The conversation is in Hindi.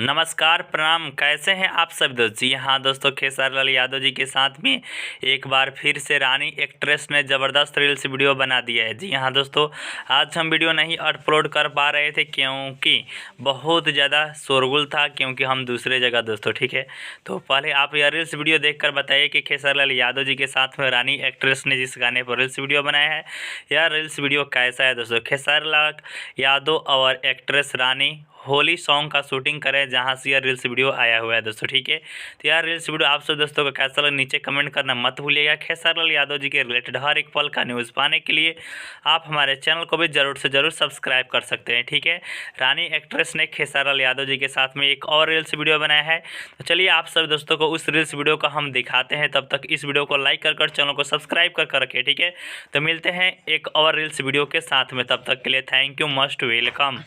नमस्कार प्रणाम, कैसे हैं आप सब दोस्त। जी हाँ दोस्तों, खेसारी लाल यादव जी के साथ में एक बार फिर से रानी एक्ट्रेस ने ज़बरदस्त रील्स वीडियो बना दिया है। जी हाँ दोस्तों, आज हम वीडियो नहीं अपलोड कर पा रहे थे क्योंकि बहुत ज़्यादा शोरगुल था, क्योंकि हम दूसरे जगह दोस्तों, ठीक है। तो पहले आप यह रील्स वीडियो देखकर बताइए कि खेसारी लाल यादव जी के साथ में रानी एक्ट्रेस ने जिस गाने पर रील्स वीडियो बनाया है, यह रील्स वीडियो कैसा है दोस्तों। खेसारी लाल यादव और एक्ट्रेस रानी होली सॉन्ग का शूटिंग करें, जहां से यह रील्स वीडियो आया हुआ है दोस्तों, ठीक है। तो यार रील्स वीडियो आप सब दोस्तों को कैसा लगा नीचे कमेंट करना मत भूलिएगा। खेसारी लाल यादव जी के रिलेटेड हर एक पल का न्यूज़ पाने के लिए आप हमारे चैनल को भी ज़रूर से ज़रूर सब्सक्राइब कर सकते हैं, ठीक है। रानी एक्ट्रेस ने खेसारी लाल यादव जी के साथ में एक और रील्स वीडियो बनाया है, तो चलिए आप सब दोस्तों को उस रील्स वीडियो को हम दिखाते हैं। तब तक इस वीडियो को लाइक कर चैनल को सब्सक्राइब कर रखें, ठीक है। तो मिलते हैं एक और रील्स वीडियो के साथ में, तब तक के लिए थैंक यू, मस्ट वेलकम।